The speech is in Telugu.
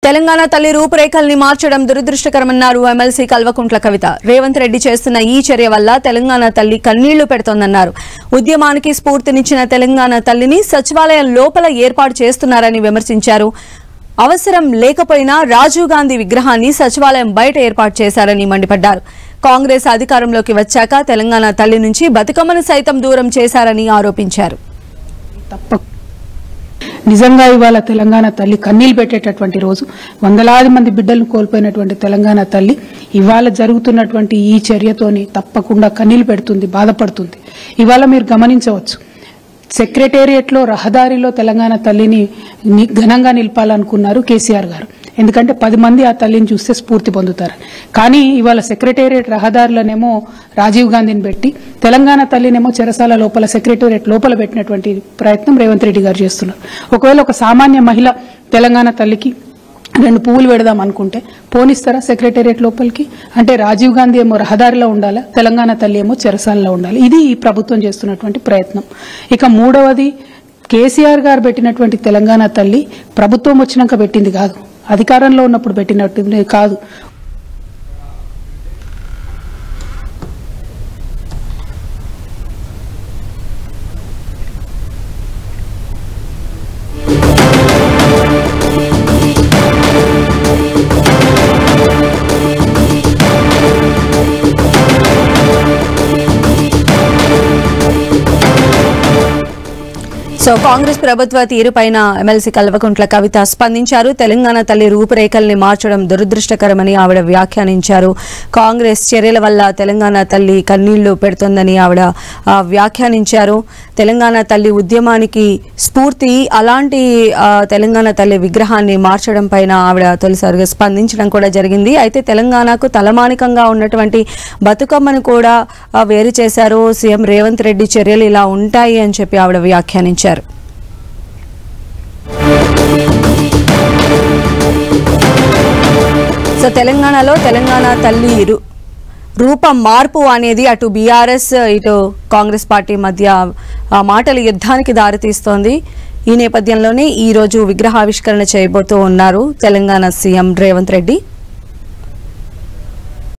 తెలంగాణ తల్లి రూపురేఖల్ని మార్చడం దురదృష్టకరమన్నారు ఎమ్మెల్సీ కల్వకుంట్ల కవిత. రేవంత్ రెడ్డి చేస్తున్న ఈ చర్య వల్ల తెలంగాణ తల్లి కన్నీళ్లు పెడుతోందన్నారు. ఉద్యమానికి స్ఫూర్తినిచ్చిన తెలంగాణ తల్లిని సచివాలయం లోపల ఏర్పాటు చేస్తున్నారని విమర్శించారు. అవసరం లేకపోయినా రాజీవ్ గాంధీ విగ్రహాన్ని సచివాలయం బయట ఏర్పాటు చేశారని మండిపడ్డారు. కాంగ్రెస్ అధికారంలోకి వచ్చాక తెలంగాణ తల్లి నుంచి బతుకమ్మను సైతం దూరం చేశారని ఆరోపించారు. నిజంగా ఇవాళ తెలంగాణ తల్లి కన్నీళ్లు పెట్టేటటువంటి రోజు. వందలాది మంది బిడ్డలను కోల్పోయినటువంటి తెలంగాణ తల్లి ఇవాళ జరుగుతున్నటువంటి ఈ చర్యతోని తప్పకుండా కన్నీళ్లు పెడుతుంది, బాధపడుతుంది. ఇవాళ మీరు గమనించవచ్చు, సెక్రటేరియట్ లో రహదారిలో తెలంగాణ తల్లిని ఘనంగా నిలపాలనుకున్నారు కేసీఆర్ గారు. ఎందుకంటే 10 మంది ఆ తల్లిని చూస్తే స్ఫూర్తి పొందుతారు. కానీ ఇవాళ సెక్రటేరియట్ రహదారులనేమో రాజీవ్ గాంధీని పెట్టి తెలంగాణ తల్లినేమో చెరసాల లోపల సెక్రటేరియట్ లోపల పెట్టినటువంటి ప్రయత్నం రేవంత్ రెడ్డి గారు చేస్తున్నారు. ఒకవేళ ఒక సామాన్య మహిళ తెలంగాణ తల్లికి 2 పువ్వులు పెడదాం అనుకుంటే పోనిస్తారా సెక్రటేరియట్ లోపలికి? అంటే రాజీవ్ గాంధీ ఏమో రహదారిలో ఉండాలా, తెలంగాణ తల్లి ఏమో చెరసాలలో ఉండాలి. ఇది ఈ ప్రభుత్వం చేస్తున్నటువంటి ప్రయత్నం. ఇక మూడవది, కేసీఆర్ గారు పెట్టినటువంటి తెలంగాణ తల్లి ప్రభుత్వం వచ్చినాక పెట్టింది కాదు, అధికారంలో ఉన్నప్పుడు పెట్టినట్టు కాదు. సో కాంగ్రెస్ ప్రభుత్వ తీరుపైన ఎమ్మెల్సీ కల్వకుంట్ల కవిత స్పందించారు. తెలంగాణ తల్లి రూపురేఖల్ని మార్చడం దురదృష్టకరమని ఆవిడ వ్యాఖ్యానించారు. కాంగ్రెస్ చర్యల వల్ల తెలంగాణ తల్లి కన్నీళ్లు పెడుతోందని ఆవిడ వ్యాఖ్యానించారు. తెలంగాణ తల్లి ఉద్యమానికి స్ఫూర్తి, అలాంటి తెలంగాణ తల్లి విగ్రహాన్ని మార్చడం పైన ఆవిడ తొలిసారిగా స్పందించడం కూడా జరిగింది. అయితే తెలంగాణకు తలమానికంగా ఉన్నటువంటి బతుకమ్మను కూడా వేరు చేశారు. సీఎం రేవంత్ రెడ్డి చర్యలు ఇలా ఉంటాయి అని చెప్పి ఆవిడ వ్యాఖ్యానించారు. సో తెలంగాణలో తెలంగాణ తల్లి రూపం మార్పు అనేది అటు బీఆర్ఎస్ ఇటు కాంగ్రెస్ పార్టీ మధ్య మాటల యుద్ధానికి దారితీస్తోంది. ఈ నేపథ్యంలోనే ఈరోజు విగ్రహావిష్కరణ చేయబోతూ ఉన్నారు తెలంగాణ సీఎం రేవంత్ రెడ్డి.